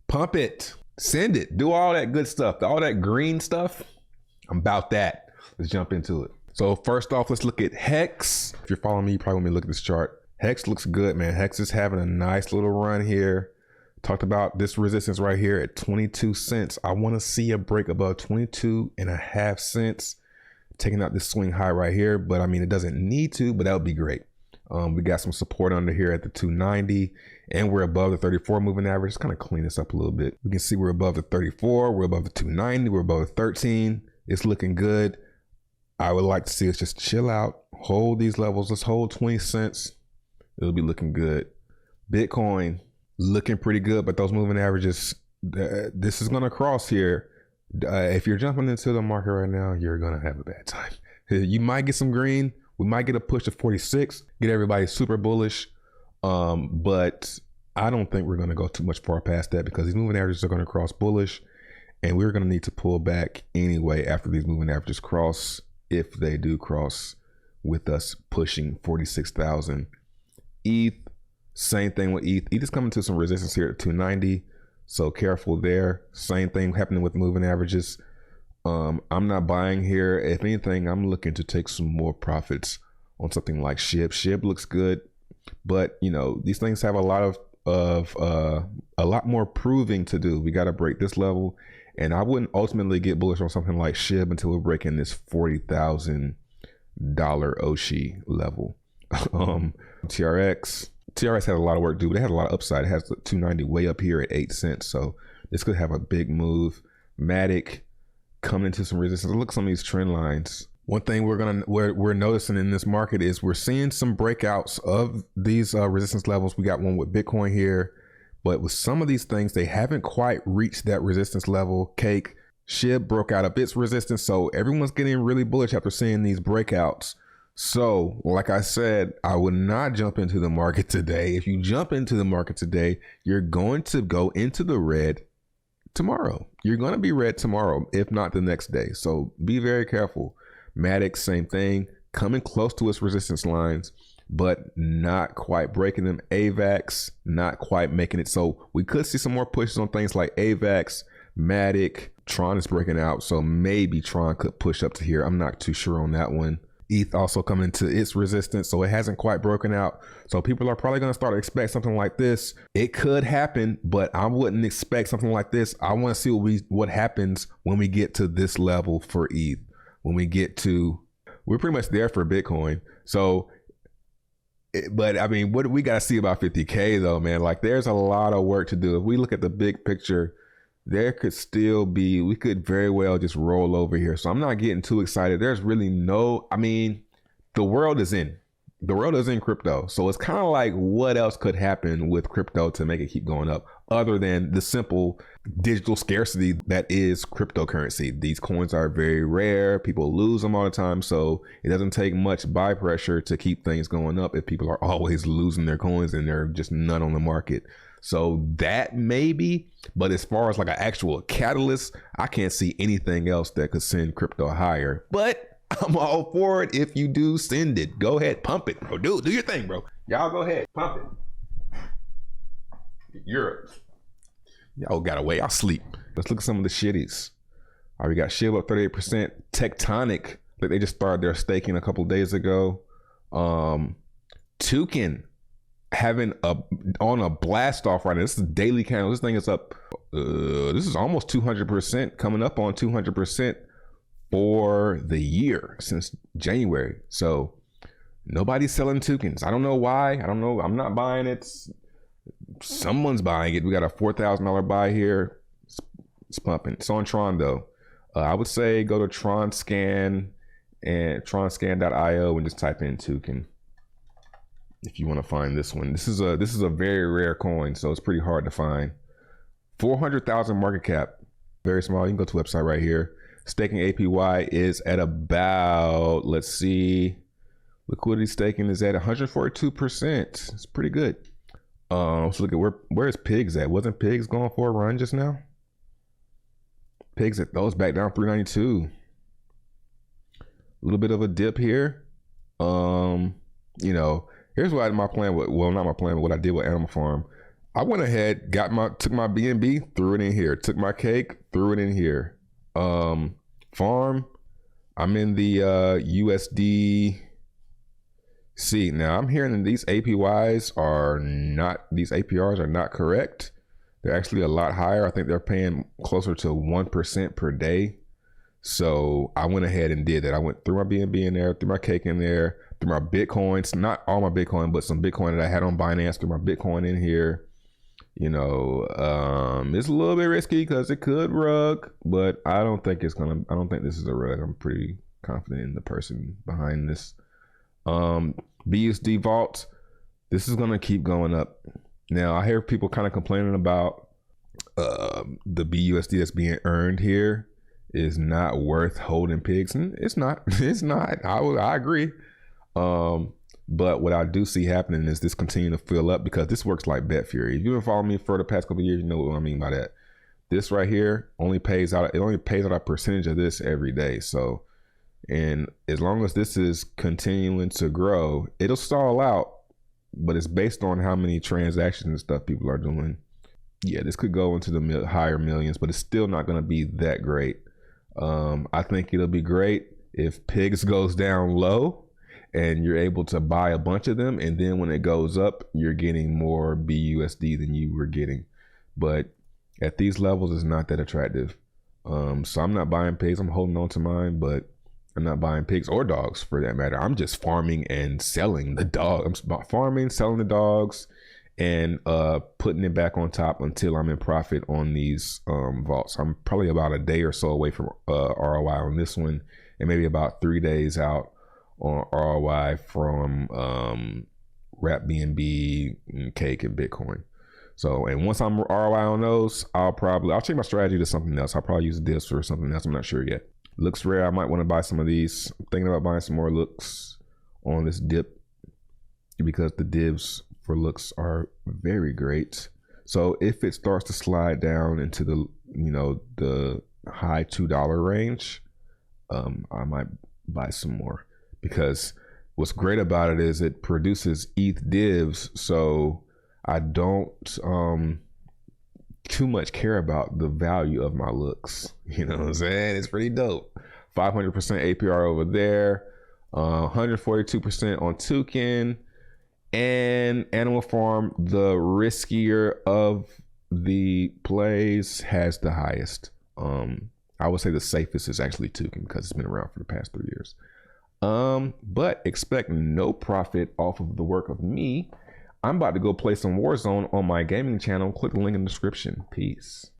Pump it. Send it. Do all that good stuff. All that green stuff. I'm about that. Let's jump into it. So first off, let's look at Hex. If you're following me, you probably want me to look at this chart. Hex looks good, man. Hex is having a nice little run here. Talked about this resistance right here at 22 cents. I want to see a break above 22.5 cents. Taking out this swing high right here, but I mean, it doesn't need to, but that would be great. We got some support under here at the 290 and we're above the 34 moving average. Just kind of clean this up a little bit. We can see we're above the 34, we're above the 290, we're above the 13. It's looking good. I would like to see us just chill out, hold these levels. Let's hold 20 cents. It'll be looking good. Bitcoin looking pretty good, but those moving averages, this is going to cross here. If you're jumping into the market right now, you're going to have a bad time. You might get some green. We might get a push to 46, get everybody super bullish. But I don't think we're going to go too much far past that because these moving averages are going to cross bullish and we're going to need to pull back anyway after these moving averages cross, if they do cross with us pushing 46,000. ETH, same thing with ETH. ETH is coming to some resistance here at 290. So careful there. Same thing happening with moving averages. I'm not buying here. If anything, I'm looking to take some more profits on something like SHIB. SHIB looks good, but you know, these things have a lot more proving to do. We got to break this level, and I wouldn't ultimately get bullish on something like SHIB until we're breaking this $40,000 Oshi level. TRX has a lot of work to do, but it has a lot of upside. It has the 290 way up here at 8 cents, so this could have a big move. Matic coming into some resistance. Look at some of these trend lines. One thing we're noticing in this market is we're seeing some breakouts of these resistance levels. We got one with Bitcoin here, but with some of these things, they haven't quite reached that resistance level. Cake, SHIB broke out of its resistance, so everyone's getting really bullish after seeing these breakouts. So, like I said, I would not jump into the market today. If you jump into the market today, you're going to go into the red tomorrow. You're going to be red tomorrow, if not the next day. So be very careful. Matic, same thing, coming close to its resistance lines, but not quite breaking them. AVAX, not quite making it. So we could see some more pushes on things like AVAX, Matic. Tron is breaking out, so maybe Tron could push up to here. I'm not too sure on that one. ETH also coming into its resistance, so it hasn't quite broken out. So people are probably going to start to expect something like this. It could happen, but I wouldn't expect something like this. I want to see what happens when we get to this level for ETH. When we get to, we're pretty much there for Bitcoin. So, but I mean, what we got to see about 50K though, man. Like, there's a lot of work to do. If we look at the big picture, there could still be, we could very well just roll over here. So I'm not getting too excited. There's really no, I mean, the world is in crypto. So it's kind of like, what else could happen with crypto to make it keep going up other than the simple digital scarcity that is cryptocurrency? These coins are very rare. People lose them all the time. So it doesn't take much buy pressure to keep things going up if people are always losing their coins and they're just none on the market. So that maybe, but as far as like an actual catalyst, I can't see anything else that could send crypto higher. But I'm all for it. If you do send it, go ahead, pump it, bro. Do your thing, bro. Y'all go ahead, pump it. Europe. Y'all got away. I'll sleep. Let's look at some of the shitties. All right, we got SHIB up 38%. Tectonic, like they just started their staking a couple days ago. Toucan having on a blast off right now. This is a daily candle. This thing is up. This is almost 200%, coming up on 200% for the year since January. So nobody's selling Toucans. I don't know why. I don't know. I'm not buying it. Someone's buying it. We got a $4,000 buy here. It's pumping. It's on Tron though. I would say go to TronScan and tronscan.io and just type in Toucan if you want to find this one. This is a very rare coin, so it's pretty hard to find. 400,000 market cap, very small. You can go to the website right here. Staking APY is at about, let's see, liquidity staking is at 142%. It's pretty good. Let's look at where's Pigs at? Wasn't Pigs going for a run just now? Pigs at those back down 392. A little bit of a dip here. You know, here's what my plan with, well, not my plan, but what I did with Animal Farm. I went ahead, took my BNB, threw it in here. Took my cake, threw it in here. Farm, I'm in the USD. See, now I'm hearing that these APRs are not correct. They're actually a lot higher. I think they're paying closer to 1% per day. So I went ahead and did that. I went through my BNB in there, threw my cake in there, threw my Bitcoins, not all my Bitcoin, but some Bitcoin that I had on Binance, threw my Bitcoin in here. You know, it's a little bit risky because it could rug, but I don't think this is a rug. I'm pretty confident in the person behind this. BUSD vault, this is going to keep going up. Now, I hear people kind of complaining about the BUSD that's being earned here is not worth holding pigs. And it's not. It's not. I agree. But what I do see happening is this continue to fill up because this works like BetFury. If you've been following me for the past couple of years, you know what I mean by that. This right here only pays out a percentage of this every day. So, and as long as this is continuing to grow, it'll stall out, but it's based on how many transactions and stuff people are doing. Yeah, this could go into the higher millions, but it's still not going to be that great. I think it'll be great if pigs goes down low and you're able to buy a bunch of them, and then when it goes up, you're getting more BUSD than you were getting. But at these levels, it's not that attractive. So I'm not buying pigs. I'm holding on to mine, but I'm not buying pigs or dogs for that matter. I'm just farming and selling the dog. I'm farming, selling the dogs, and putting it back on top until I'm in profit on these vaults. I'm probably about a day or so away from ROI on this one, and maybe about 3 days out on ROI from Wrap BNB, and Cake, and Bitcoin. So, and once I'm ROI on those, I'll change my strategy to something else. I'll probably use this or something else. I'm not sure yet. Looks rare. I might want to buy some of these. I'm thinking about buying some more looks on this dip because the divs for looks are very great. So if it starts to slide down into the, the high $2 range, I might buy some more, because what's great about it is it produces ETH divs. So I don't too much care about the value of my looks. You know what I'm saying? It's pretty dope. 500% APR over there, 142% on Toucan, and Animal Farm, the riskier of the plays, has the highest. I would say the safest is actually Toucan because it's been around for the past 3 years. But expect no profit off of the work of me. I'm about to go play some Warzone on my gaming channel. Click the link in the description. Peace.